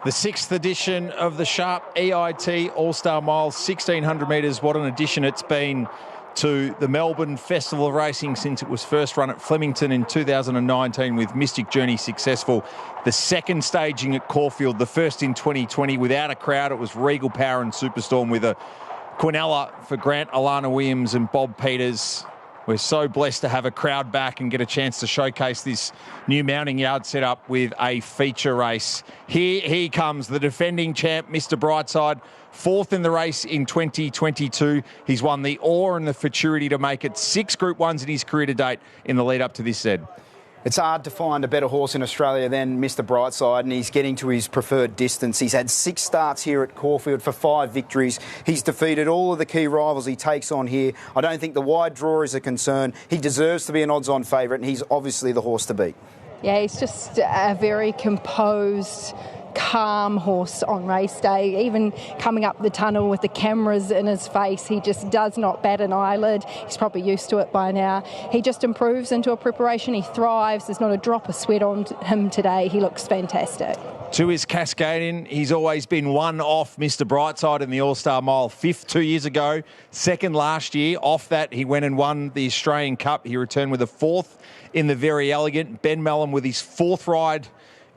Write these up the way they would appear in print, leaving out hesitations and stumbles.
The 6th edition of the Sharp EIT All-Star Mile, 1,600 metres. What an addition it's been to the Melbourne Festival of Racing since it was first run at Flemington in 2019 with Mystic Journey successful. The second staging at Caulfield, the first in 2020 without a crowd. It was Regal Power and Superstorm with a Quinella for Grant, Alana Williams and Bob Peters. We're so blessed to have a crowd back and get a chance to showcase this new mounting yard setup with a feature race. Here he comes, the defending champ, Mr. Brightside, 4th in the race in 2022. He's won the Ore and the Futurity to make it 6 Group 1s in his career to date in the lead up to this Zed. It's hard to find a better horse in Australia than Mr. Brightside, and he's getting to his preferred distance. He's had 6 starts here at Caulfield for 5 victories. He's defeated all of the key rivals he takes on here. I don't think the wide draw is a concern. He deserves to be an odds-on favourite, and he's obviously the horse to beat. Yeah, he's just a very composed, calm horse on race day. Even coming up the tunnel with the cameras in his face, he just does not bat an eyelid. He's probably used to it by now. He just improves into a preparation. He thrives. There's not a drop of sweat on him today. He looks fantastic. To his Cascadian, he's always been one off Mr. Brightside in the All-Star Mile. 5th 2 years ago, 2nd last year. Off that, he went and won the Australian Cup. He returned with a 4th in the Very Elegant. Ben Mellon with his 4th ride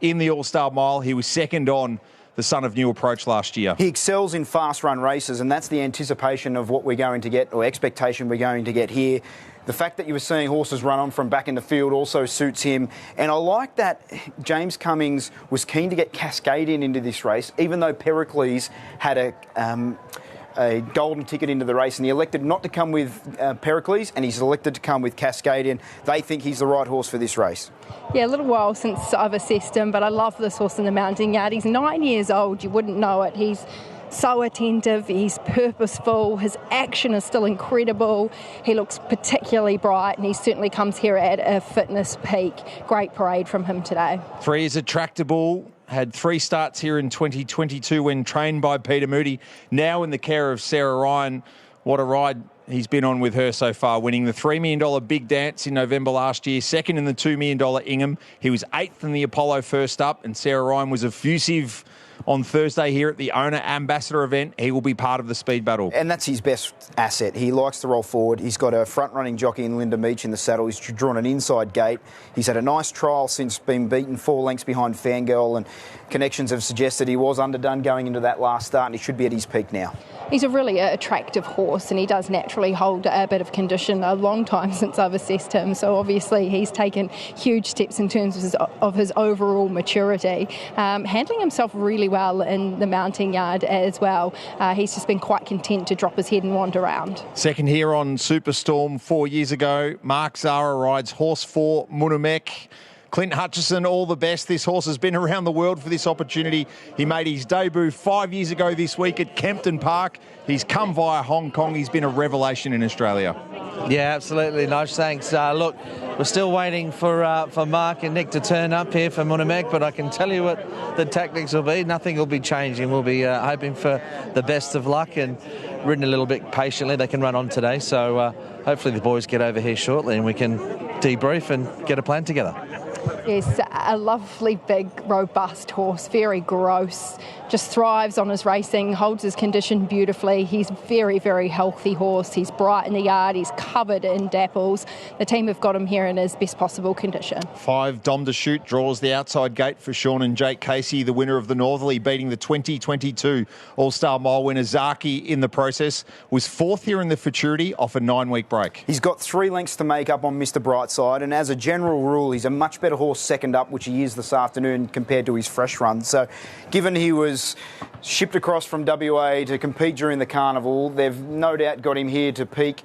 in the All-Star Mile. He was 2nd on the Son of New Approach last year. He excels in fast-run races, and that's the anticipation of what we're going to get, or expectation we're going to get here. The fact that you were seeing horses run on from back in the field also suits him. And I like that James Cummings was keen to get Cascadian into this race, even though Pericles had a golden ticket into the race, and he elected not to come with Pericles, and he's elected to come with Cascadian. They think he's the right horse for this race. Yeah, a little while since I've assessed him, but I love this horse in the mounting yard. He's 9 years old, you wouldn't know it. He's so attentive, he's purposeful, his action is still incredible. He looks particularly bright, and he certainly comes here at a fitness peak. Great parade from him today. 3 is attractable. Had 3 starts here in 2022 when trained by Peter Moody. Now in the care of Sarah Ryan. What a ride he's been on with her so far, winning the $3 million Big Dance in November last year, 2nd in the $2 million Ingham. He was 8th in the Apollo first up, and Sarah Ryan was effusive on Thursday here at the Owner Ambassador event. He will be part of the speed battle. And that's his best asset. He likes to roll forward. He's got a front-running jockey in Linda Meach in the saddle. He's drawn an inside gate. He's had a nice trial since being beaten 4 lengths behind Fangirl, and connections have suggested he was underdone going into that last start, and he should be at his peak now. He's a really attractive horse, and he does naturally hold a bit of condition. A long time since I've assessed him, so obviously he's taken huge steps in terms of his overall maturity, handling himself really well in the mounting yard as well. He's just been quite content to drop his head and wander around. 2nd here on Superstorm 4 years ago. Mark Zara rides horse 4, Munamek. Clint Hutchison, all the best. This horse has been around the world for this opportunity. He made his debut 5 years ago this week at Kempton Park. He's come via Hong Kong. He's been a revelation in Australia. Yeah, absolutely. Nice, thanks. Look, we're still waiting for Mark and Nick to turn up here for Munamek, but I can tell you what the tactics will be. Nothing will be changing. We'll be hoping for the best of luck and ridden a little bit patiently. They can run on today, so hopefully the boys get over here shortly and we can debrief and get a plan together. Yes, a lovely, big, robust horse, very gross, just thrives on his racing, holds his condition beautifully. He's a very, very healthy horse. He's bright in the yard. He's covered in dapples. The team have got him here in his best possible condition. 5, Dom to Shoot, draws the outside gate for Sean and Jake Casey, the winner of the Northerly, beating the 2022 All-Star Mile winner Zaki in the process. Was 4th here in the Futurity off a 9-week break. He's got 3 lengths to make up on Mr. Brightside, and as a general rule, he's a much better horse second up, which he is this afternoon compared to his fresh run. So given he was shipped across from WA to compete during the carnival, they've no doubt got him here to peak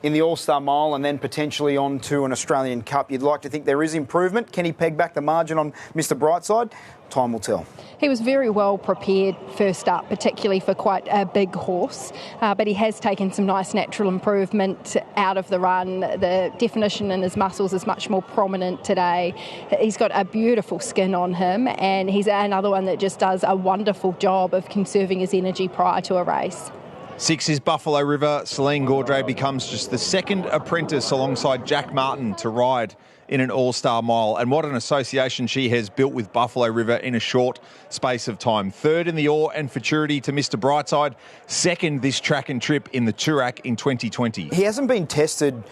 in the All-Star Mile and then potentially on to an Australian Cup. You'd like to think there is improvement. Can he peg back the margin on Mr. Brightside? Time will tell. He was very well prepared first up, particularly for quite a big horse, but he has taken some nice natural improvement out of the run. The definition in his muscles is much more prominent today. He's got a beautiful skin on him, and he's another one that just does a wonderful job of conserving his energy prior to a race. 6 is Buffalo River. Celine Gaudray becomes just the 2nd apprentice alongside Jack Martin to ride in an all-star mile. And what an association she has built with Buffalo River in a short space of time. Third in the Ore and Futurity to Mr. Brightside. Second this track and trip in the Toorak in 2020. He hasn't been tested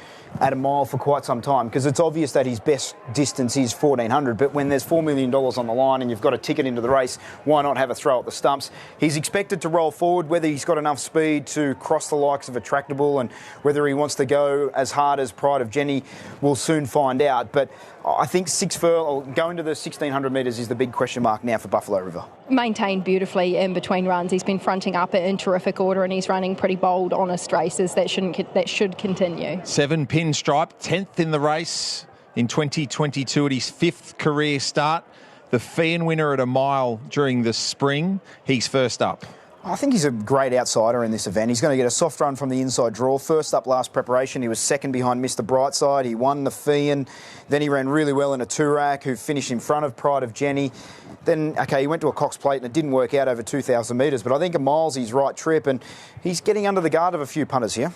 at a mile for quite some time because it's obvious that his best distance is 1400, but when there's $4 million on the line and you've got a ticket into the race, why not have a throw at the stumps? He's expected to roll forward. Whether he's got enough speed to cross the likes of a Tractable and whether he wants to go as hard as Pride of Jenny, we'll soon find out. But I think 6 furlong, going to the 1600 metres is the big question mark now for Buffalo River. Maintained beautifully in between runs. He's been fronting up in terrific order and he's running pretty bold, honest races that should continue. 7 pinstripe, 10th in the race in 2022 at his 5th career start. The Fian winner at a mile during the spring. He's first up. I think he's a great outsider in this event. He's going to get a soft run from the inside draw. First up last preparation, he was second behind Mr. Brightside. He won the Fian. Then he ran really well in a Toorak, who finished in front of Pride of Jenny. Then, OK, he went to a Cox Plate and it didn't work out over 2,000 metres. But I think a mile's his right trip and he's getting under the guard of a few punters here.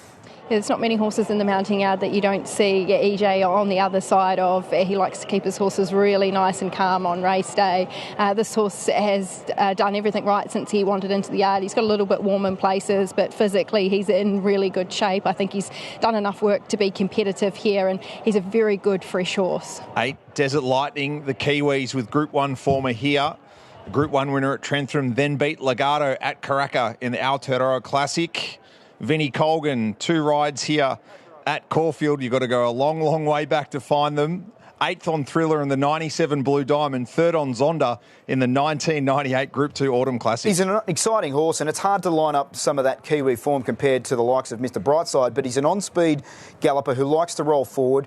There's not many horses in the mounting yard that you don't see EJ on the other side of. He likes to keep his horses really nice and calm on race day. This horse has done everything right since he wandered into the yard. He's got a little bit warm in places, but physically he's in really good shape. I think he's done enough work to be competitive here, and he's a very good fresh horse. 8 Desert Lightning, the Kiwis with Group 1 former here. The Group 1 winner at Trentham, then beat Legato at Karaka in the Aotearoa Classic. Vinnie Colgan, 2 rides here at Caulfield. You've got to go a long, long way back to find them. 8th on Thriller in the 97 Blue Diamond, 3rd on Zonda in the 1998 Group 2 Autumn Classic. He's an exciting horse, and it's hard to line up some of that Kiwi form compared to the likes of Mr. Brightside, but he's an on-speed galloper who likes to roll forward.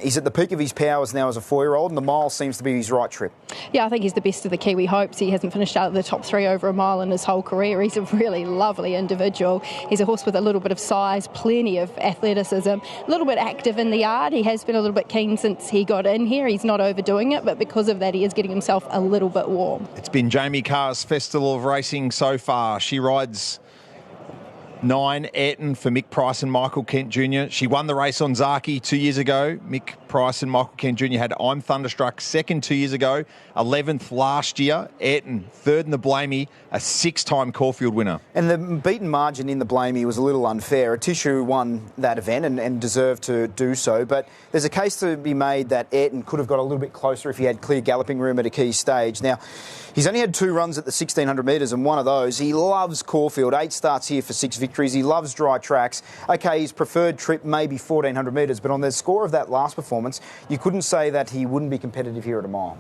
He's at the peak of his powers now as a 4-year-old, and the mile seems to be his right trip. Yeah, I think he's the best of the Kiwi hopes. He hasn't finished out of the top 3 over a mile in his whole career. He's a really lovely individual. He's a horse with a little bit of size, plenty of athleticism, a little bit active in the yard. He has been a little bit keen since he got in here. He's not overdoing it, but because of that, he is getting himself a little bit warm. It's been Jamie Carr's Festival of Racing so far. She rides 9 Ayrton for Mick Price and Michael Kent Jr. She won the race on Zaki 2 years ago. Mick Price and Michael Kent Jr. had I'm Thunderstruck second 2 years ago, 11th last year. Ayrton third in the Blamey, a 6-time Caulfield winner. And the beaten margin in the Blamey was a little unfair. Tissue won that event and deserved to do so, but there's a case to be made that Ayrton could have got a little bit closer if he had clear galloping room at a key stage. Now, he's only had 2 runs at the 1600 metres, and one of those, he loves Caulfield. 8 starts here for 6 victories. He loves dry tracks. OK, his preferred trip may be 1400 metres, but on the score of that last performance, you couldn't say that he wouldn't be competitive here at a mile.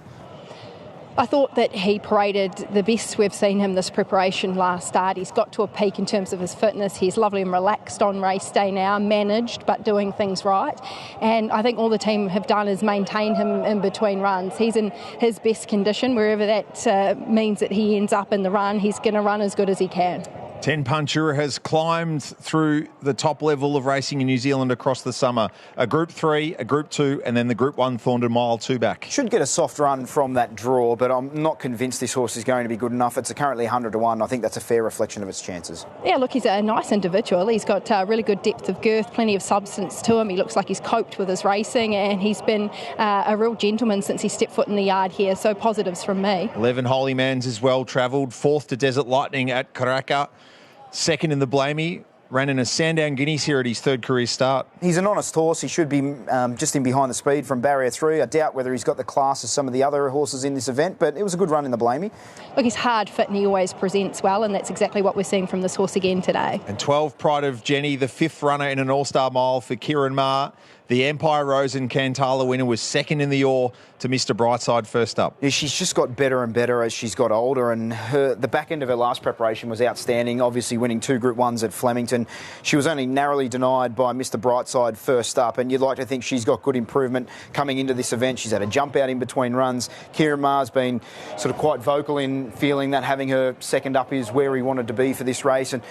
I thought that he paraded the best we've seen him this preparation last start. He's got to a peak in terms of his fitness. He's lovely and relaxed on race day now, managed but doing things right. And I think all the team have done is maintain him in between runs. He's in his best condition. Wherever that means that he ends up in the run, he's going to run as good as he can. 10 Puncher has climbed through the top level of racing in New Zealand across the summer. A Group 3, a Group 2, and then the Group 1 Thorndon Mile 2 back. Should get a soft run from that draw, but I'm not convinced this horse is going to be good enough. It's currently 100 to 1. I think that's a fair reflection of its chances. Yeah, look, he's a nice individual. He's got really good depth of girth, plenty of substance to him. He looks like he's coped with his racing, and he's been a real gentleman since he stepped foot in the yard here. So positives from me. 11 Holy Mans is well travelled. 4th to Desert Lightning at Karaka. 2nd in the Blamey, ran in a Sandown Guineas here at his 3rd career start. He's an honest horse. He should be just in behind the speed from barrier 3. I doubt whether he's got the class as some of the other horses in this event, but it was a good run in the Blamey. Look, he's hard fit and he always presents well, and that's exactly what we're seeing from this horse again today. And 12 Pride of Jenny, the 5th runner in an all-star mile for Kieran Maher. The Empire Rose and Cantala winner was 2nd in the Ore to Mr. Brightside first up. Yeah, she's just got better and better as she's got older, and the back end of her last preparation was outstanding, obviously winning 2 Group 1s at Flemington. She was only narrowly denied by Mr. Brightside first up, and you'd like to think she's got good improvement coming into this event. She's had a jump out in between runs. Kieran Maher's been sort of quite vocal in feeling that having her second up is where he wanted to be for this race, and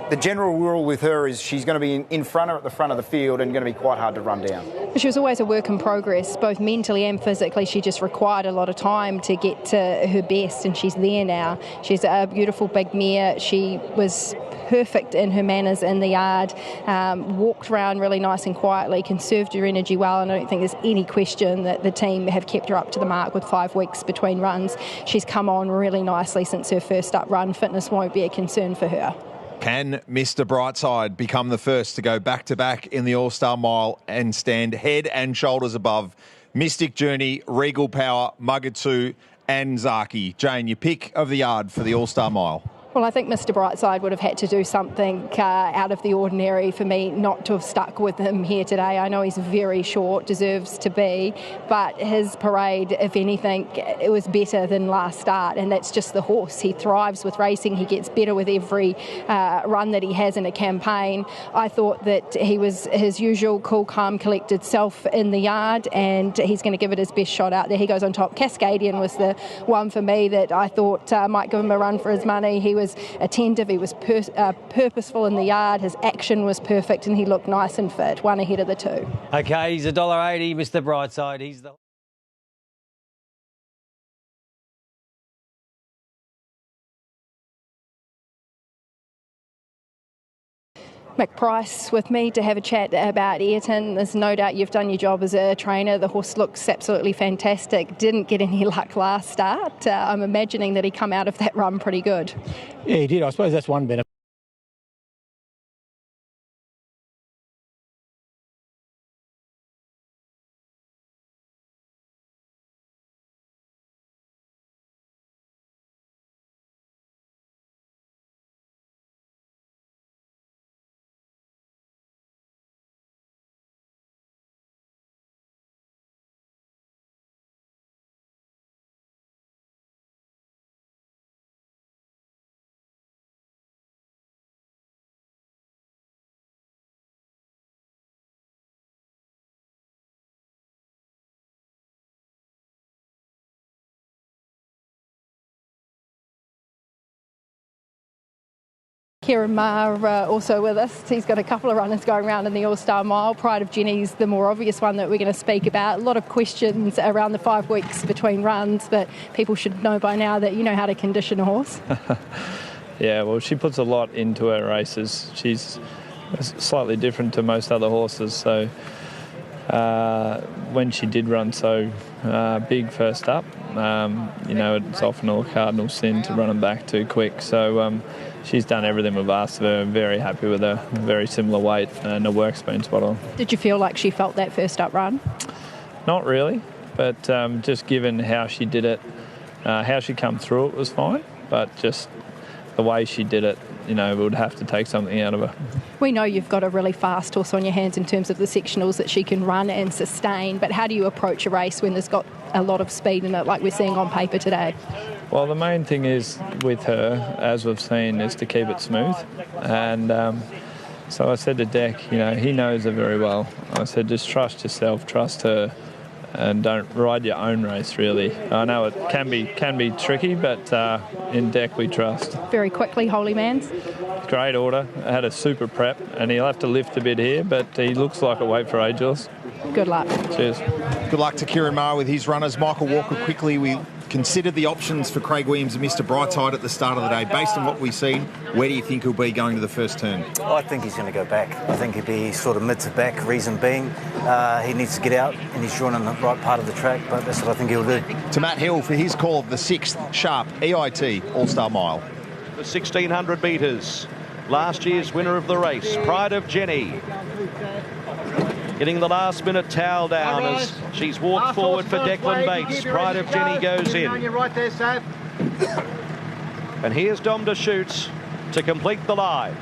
the general rule with her is she's going to be in front or at the front of the field and going to be quite hard to run down. She was always a work in progress, both mentally and physically. She just required a lot of time to get to her best, and she's there now. She's a beautiful big mare. She was perfect in her manners in the yard, walked around really nice and quietly, conserved her energy well, and I don't think there's any question that the team have kept her up to the mark with 5 weeks between runs. She's come on really nicely since her first up run. Fitness won't be a concern for her. Can Mr. Brightside become the first to go back-to-back in the All-Star Mile and stand head and shoulders above Mystic Journey, Regal Power, Mugatoo and Zaki? Jane, your pick of the yard for the All-Star Mile. Well, I think Mr. Brightside would have had to do something out of the ordinary for me not to have stuck with him here today. I know he's very short, deserves to be, but his parade, if anything, it was better than last start, and that's just the horse. He thrives with racing. He gets better with every run that he has in a campaign. I thought that he was his usual cool, calm, collected self in the yard, and he's going to give it his best shot out there. He goes on top. Cascadian was the one for me that I thought might give him a run for his money. He was attentive, he was purposeful in the yard, his action was perfect, and he looked nice and fit, one ahead of the two. Okay, he's $1.80, Mr. Brightside. He's the... Mick Price with me to have a chat about Ayrton. There's no doubt you've done your job as a trainer. The horse looks absolutely fantastic. Didn't get any luck last start. I'm imagining that he come out of that run pretty good. Yeah, he did. I suppose that's one benefit. Kieran Maher also with us. He's got a couple of runners going around in the All-Star Mile. Pride of Jenny's the more obvious one that we're going to speak about. A lot of questions around the 5 weeks between runs, but people should know by now that you know how to condition a horse. Yeah, well, she puts a lot into her races. She's slightly different to most other horses, so when she did run so big first up, it's often a cardinal sin to run them back too quick. So she's done everything we've asked of her. I'm very happy with her. Very similar weight, and the work's been spot on. Did you feel like she felt that first up run? Not really, but just given how she did it, how she come through it was fine, but just the way she did it, we would have to take something out of her. We know you've got a really fast horse on your hands in terms of the sectionals that she can run and sustain, but how do you approach a race when there's got a lot of speed in it like we're seeing on paper today? Well, the main thing is with her, as we've seen, is to keep it smooth. And so I said to Deck, he knows her very well. I said, just trust yourself, trust her, and don't ride your own race, really. I know it can be tricky, but in Deck we trust. Very quickly, Holy Mans. Great order. Had a super prep, and he'll have to lift a bit here, but he looks like a weight for ageless. Good luck. Cheers. Good luck to Kieran Maher with his runners. Michael Walker, quickly, we considered the options for Craig Williams and Mr. Brightside at the start of the day. Based on what we've seen, where do you think he'll be going to the first turn? I think he's going to go back. I think he'll be sort of mid to back, reason being he needs to get out and he's drawn in the right part of the track, but that's what I think he'll do. To Matt Hill for his call of the 6th Sharp EIT All-Star Mile. The 1,600 metres. Last year's winner of the race, Pride of Jenny. Getting the last minute towel down as she's walked forward for Declan Bates. Pride of Jenny goes in. And here's Dom DeShoots to complete the line.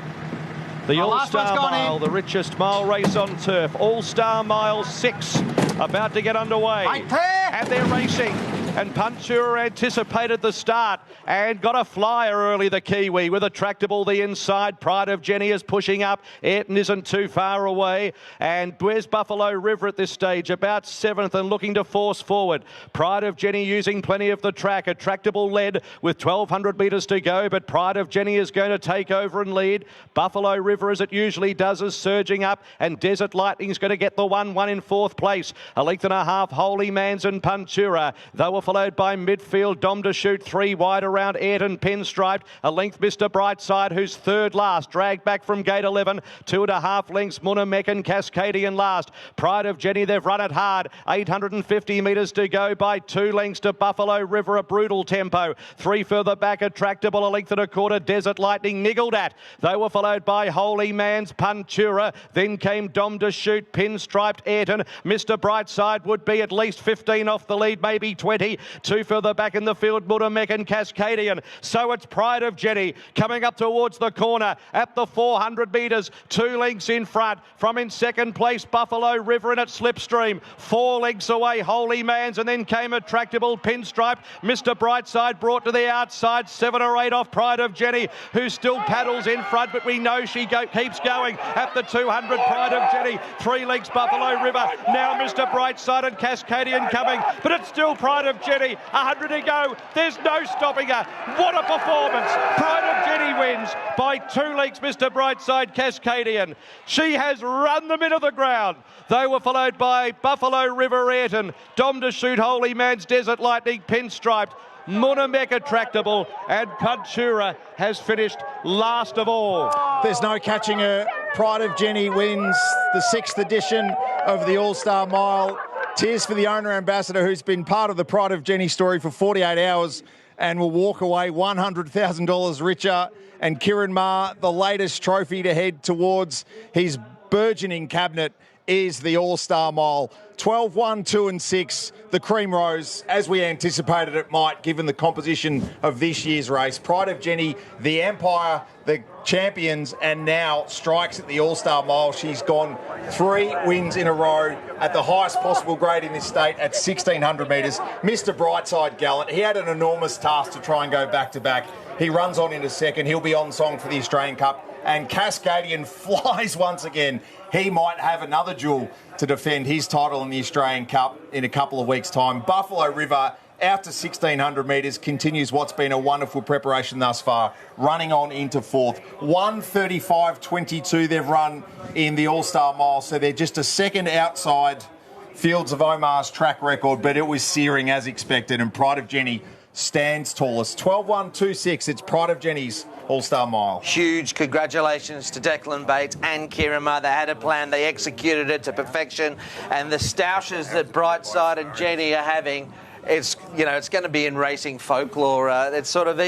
The All-Star Mile, the richest mile race on turf. All-Star Mile 6 about to get underway. And they're racing. and Puntura anticipated the start and got a flyer early, the Kiwi, with Attractable the inside. Pride of Jenny is pushing up. Ayrton isn't too far away, and where's Buffalo River at this stage? About 7th and looking to force forward. Pride of Jenny using plenty of the track. Attractable led with 1,200 metres to go, but Pride of Jenny is going to take over and lead. Buffalo River, as it usually does, is surging up, and Desert Lightning is going to get the 1-1 in 4th place. A length and a half, Holy Mans and Puntura. They were followed by midfield, Dom to Shoot, 3 wide around Ayrton, pinstriped. A length, Mr Brightside, who's third last, dragged back from gate 11. 2.5 lengths, Munamek and Cascadian last. Pride of Jenny, they've run it hard. 850 metres to go by 2 lengths to Buffalo River, a brutal tempo. 3 further back, Attractable, a length and a quarter, Desert Lightning niggled at. They were followed by Holy Man's Puntura. Then came Dom to Shoot, pinstriped Ayrton. Mr Brightside would be at least 15 off the lead, maybe 20. 2 further back in the field, Munamek and Cascadian. So it's Pride of Jenny coming up towards the corner at the 400 metres. 2 lengths in front. From in second place, Buffalo River in its slipstream. 4 lengths away, Holy Mans, and then came Attractable, pinstriped. Mr Brightside brought to the outside. 7 or 8 off Pride of Jenny, who still paddles in front, but we know she keeps going at the 200. Pride of Jenny, 3 lengths Buffalo River. Now Mr Brightside and Cascadian coming, but it's still Pride of Jenny. 100 to go. There's no stopping her. What a performance. Pride of Jenny wins by 2 lengths, Mr Brightside, Cascadian. She has run them into the ground. They were followed by Buffalo River, Ayrton, Dom to Shoot, Holy Man's, Desert Lightning, pinstriped. Munamek, Attractable, and Puntura has finished last of all. There's no catching her. Pride of Jenny wins the 6th edition of the All-Star Mile. Tears for the owner ambassador, who's been part of the Pride of Jenny story for 48 hours and will walk away $100,000 richer. And Kieran Maher, the latest trophy to head towards his burgeoning cabinet is the All-Star Mile. 12, 1, 2 and 6. The cream rose, as we anticipated it might, given the composition of this year's race. Pride of Jenny, the Empire, the champions, and now strikes at the All-Star Mile. She's gone 3 wins in a row at the highest possible grade in this state at 1,600 metres. Mr Brightside gallant. He had an enormous task to try and go back-to-back. He runs on into second. He'll be on song for the Australian Cup. And Cascadian flies once again. He might have another duel to defend his title in the Australian Cup in a couple of weeks' time. Buffalo River, out to 1,600 metres, continues what's been a wonderful preparation thus far, running on into 4th. 1:35.22 they've run in the All-Star Mile, so they're just a second outside Fields of Omar's track record, but it was searing as expected, and Pride of Jenny stands tallest. 12.126, it's Pride of Jenny's All-Star Mile. Huge congratulations to Declan Bates and Kieran Maher. They had a plan, they executed it to perfection, and the stoushes that Brightside and Jenny are having, it's going to be in racing folklore. It's sort of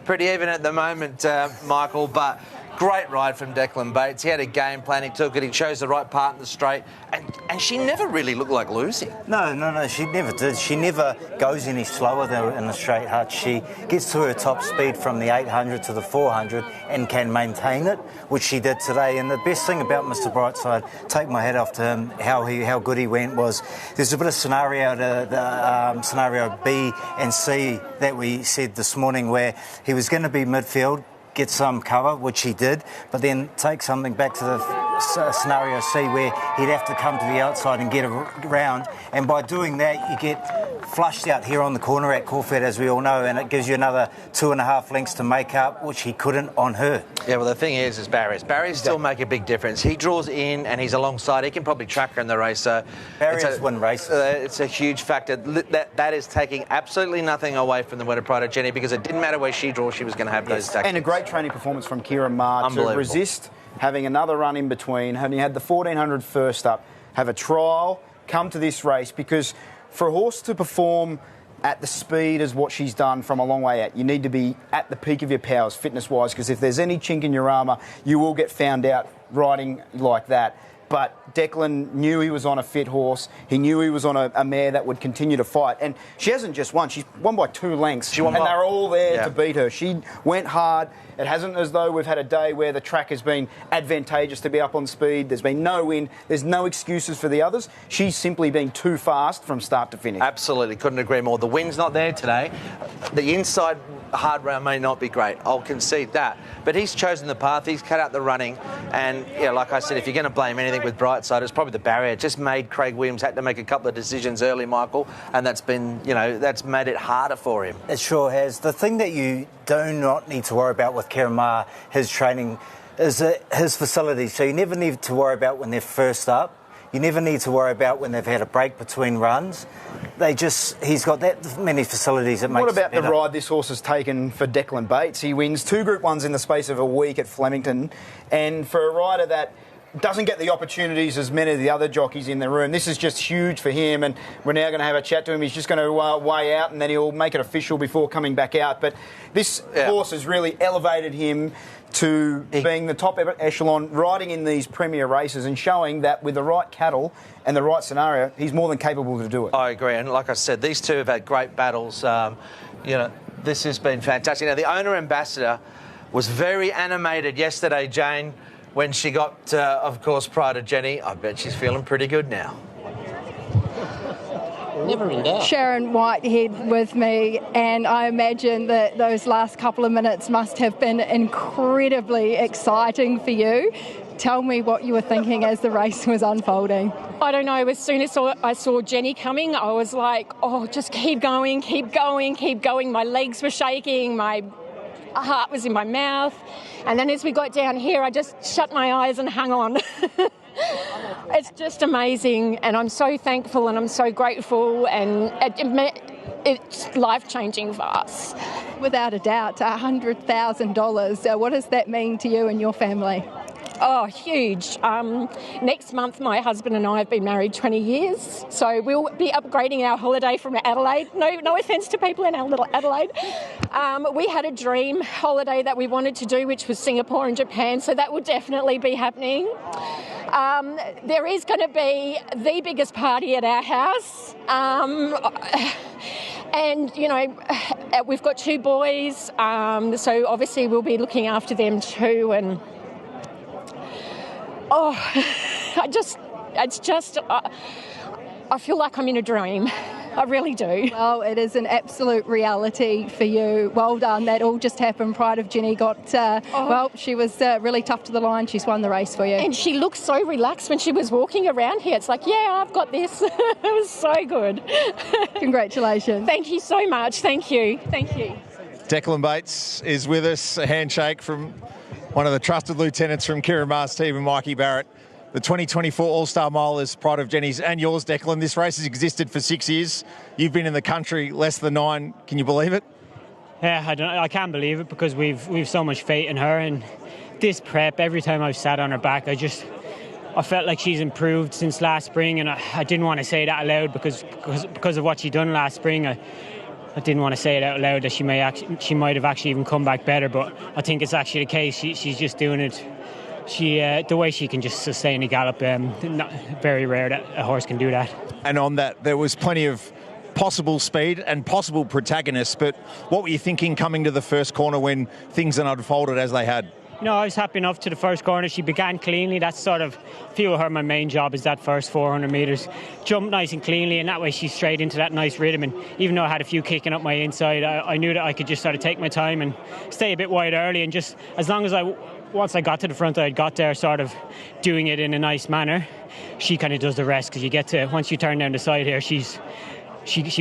pretty even at the moment, Michael, but great ride from Declan Bates. He had a game plan, he took it, he chose the right part in the straight, and she never really looked like losing. No, she never did. She never goes any slower than in the straight hutch. She gets to her top speed from the 800 to the 400 and can maintain it, which she did today. And the best thing about Mr Brightside, take my hat off to him, how good he went, was there's a bit of scenario B and C that we said this morning where he was going to be midfield, get some cover, which he did, but then take something back to the scenario C where he'd have to come to the outside and get around, and by doing that you get flushed out here on the corner at Caulfield, as we all know, and it gives you another 2.5 lengths to make up, which he couldn't on her. Yeah, well, the thing is barriers. Barriers still make a big difference. He draws in and he's alongside. He can probably track her in the race. So barriers win races. It's a huge factor. That is taking absolutely nothing away from the winner, Pride of Jenny, because it didn't matter where she draws, she was going to have those tactics. And a great training performance from Kieran Maher to resist having another run in between. Having had the 1,400 first up, have a trial, come to this race, because for a horse to perform at the speed as what she's done from a long way out, you need to be at the peak of your powers fitness-wise, because if there's any chink in your armour, you will get found out riding like that. But Declan knew he was on a fit horse. He knew he was on a mare that would continue to fight. And she hasn't just won. She's won by 2 lengths. She won and by... they're all there to beat her. She went hard. It hasn't as though we've had a day where the track has been advantageous to be up on speed. There's been no win. There's no excuses for the others. She's simply been too fast from start to finish. Absolutely, couldn't agree more. The wind's not there today. The inside hard round may not be great. I'll concede that. But he's chosen the path. He's cut out the running. And, yeah, like I said, if you're going to blame anything with Brightside, it's probably the barrier. It just made Craig Williams had to make a couple of decisions early, Michael, and that's been, that's made it harder for him. It sure has. The thing that you do not need to worry about with Kirima, his training, is his facilities. So you never need to worry about when they're first up. You never need to worry about when they've had a break between runs. He's got that many facilities that makes it better. What about the ride this horse has taken for Declan Bates? He wins 2 Group 1s in the space of a week at Flemington. And for a rider that doesn't get the opportunities as many of the other jockeys in the room, this is just huge for him. And we're now going to have a chat to him. He's just going to weigh out and then he'll make it official before coming back out. But this horse has really elevated him to being the top echelon, riding in these premier races and showing that with the right cattle and the right scenario, he's more than capable to do it. I agree. And like I said, these two have had great battles. This has been fantastic. Now, the owner ambassador was very animated yesterday, Jane, when she got, of course, Pride of Jenny. I bet she's feeling pretty good now. Never in doubt. Sharon Whitehead with me, and I imagine that those last couple of minutes must have been incredibly exciting for you. Tell me what you were thinking as the race was unfolding. I don't know, as soon as I saw Jenny coming, I was like, just keep going, keep going, keep going. My legs were shaking, my heart was in my mouth. And then as we got down here, I just shut my eyes and hung on. It's just amazing, and I'm so thankful and I'm so grateful, and it's life-changing for us. Without a doubt, $100,000. What does that mean to you and your family? Oh, huge. Next month, my husband and I have been married 20 years, so we'll be upgrading our holiday from Adelaide. No offence to people in our little Adelaide. We had a dream holiday that we wanted to do, which was Singapore and Japan, so that will definitely be happening. There is going to be the biggest party at our house. And, we've got 2 boys, so obviously we'll be looking after them too. And I feel like I'm in a dream. I really do. Well, it is an absolute reality for you. Well done. That all just happened. Pride of Jenny got, she was really tough to the line. She's won the race for you. And she looked so relaxed when she was walking around here. It's like, yeah, I've got this. It was so good. Congratulations. Thank you so much. Thank you. Thank you. Declan Bates is with us. A handshake from one of the trusted lieutenants from Kieran Maher's team and Mikey Barrett. The 2024 All-Star Mile is Pride of Jenny's and yours, Declan. This race has existed for 6 years. You've been in the country less than 9. Can you believe it? Yeah, I can't believe it because we've so much faith in her, and this prep, every time I've sat on her back, I felt like she's improved since last spring, and I didn't want to say that aloud because of what she done last spring. I didn't want to say it out loud that she might have actually even come back better, but I think it's actually the case. She's just doing it. The way she can just sustain a gallop, very rare that a horse can do that. And on that, there was plenty of possible speed and possible protagonists, but what were you thinking coming to the first corner when things had unfolded as they had? I was happy enough to the first corner. She began cleanly. That's sort of, feel her my main job is that first 400 metres. Jump nice and cleanly, and that way she's straight into that nice rhythm. And even though I had a few kicking up my inside, I knew that I could just sort of take my time and stay a bit wide early, and just as long as once I got to the front, I got there sort of doing it in a nice manner. She kind of does the rest, because once you turn down the side here, she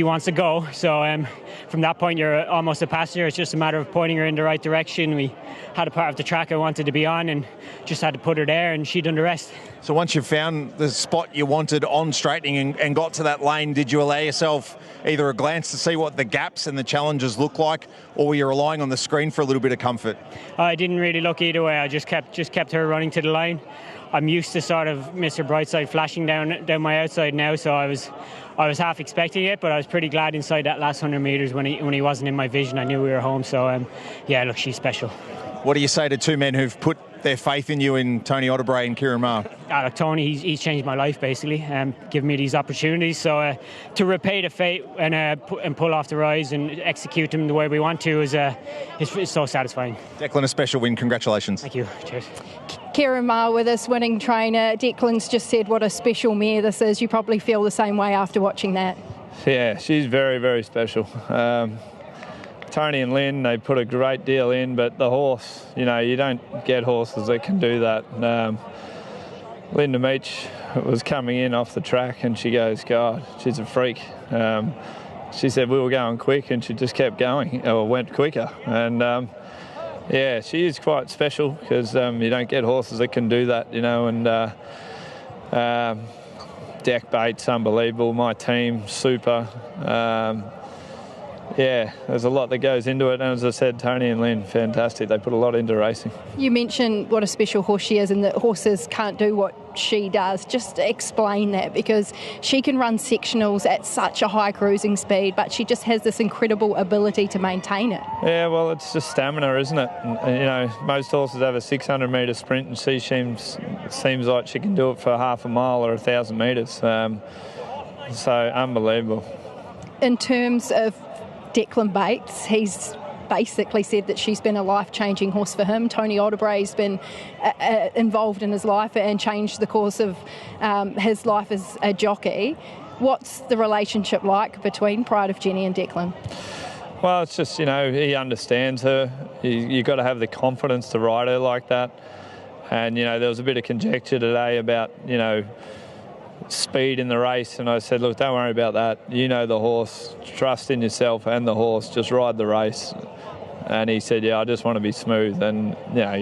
wants to go. So from that point, you're almost a passenger. It's just a matter of pointing her in the right direction. We had a part of the track I wanted to be on and just had to put her there, and she done the rest. So once you found the spot you wanted on straightening and got to that lane, did you allow yourself either a glance to see what the gaps and the challenges look like, or were you relying on the screen for a little bit of comfort? I didn't really look either way. I just kept her running to the line. I'm used to sort of Mr. Brightside flashing down my outside now, so I was half expecting it, but I was pretty glad inside that last 100 metres when he wasn't in my vision. I knew we were home, so look, she's special. What do you say to 2 men who've put their faith in you in Tony Otterbury and Kieran Maher? Look, Tony, he's changed my life basically, giving me these opportunities. So to repay the fate and pull off the rise and execute them the way we want to is so satisfying. Declan, a special win. Congratulations. Thank you. Cheers. Kieran Maher with us, winning trainer. Declan's just said what a special mare this is. You probably feel the same way after watching that. Yeah, she's very, very special. Tony and Lynn, they put a great deal in, but the horse, you know, you don't get horses that can do that. Linda Meach was coming in off the track and she goes, God, she's a freak. She said we were going quick and she just kept going, or went quicker. And yeah, she is quite special because you don't get horses that can do that, you know. And deck bait's unbelievable. My team, super. Yeah, there's a lot that goes into it, and as I said, Tony and Lynn, fantastic. They put a lot into racing. You mentioned what a special horse she is and that horses can't do what she does. Just explain that, because she can run sectionals at such a high cruising speed, but she just has this incredible ability to maintain it. Yeah, well, it's just stamina, isn't it? And, you know, most horses have a 600-metre sprint, and she seems like she can do it for half a mile or 1,000 metres. So unbelievable. In terms of Declan Bates, he's basically said that she's been a life-changing horse for him. Tony Otterbury's been involved in his life and changed the course of his life as a jockey. What's the relationship like between Pride of Jenny and Declan? Well, it's just, you know, he understands her. You've got to have the confidence to ride her like that. And, you know, there was a bit of conjecture today about, you know, speed in the race, and I said, look, don't worry about that. You know the horse, trust in yourself and the horse, just ride the race. And he said, yeah, I just want to be smooth. And, you know,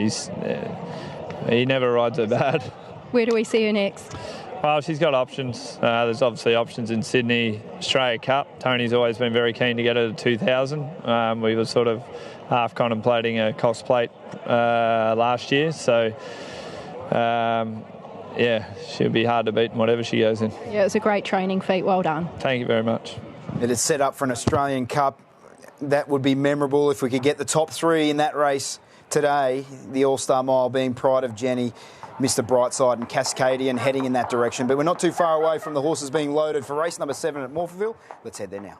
he never rides her bad. Where do we see her next? Well, she's got options. There's obviously options in Sydney, Australia Cup. Tony's always been very keen to get her to 2,000. We were sort of half contemplating a cost plate last year. So, yeah, she'll be hard to beat in whatever she goes in. Yeah, it's a great training feat. Well done. Thank you very much. It is set up for an Australian Cup. That would be memorable if we could get the top three in that race today. The All-Star Mile being Pride of Jenny, Mr Brightside and Cascadian heading in that direction. But we're not too far away from the horses being loaded for race number 7 at Morphettville. Let's head there now.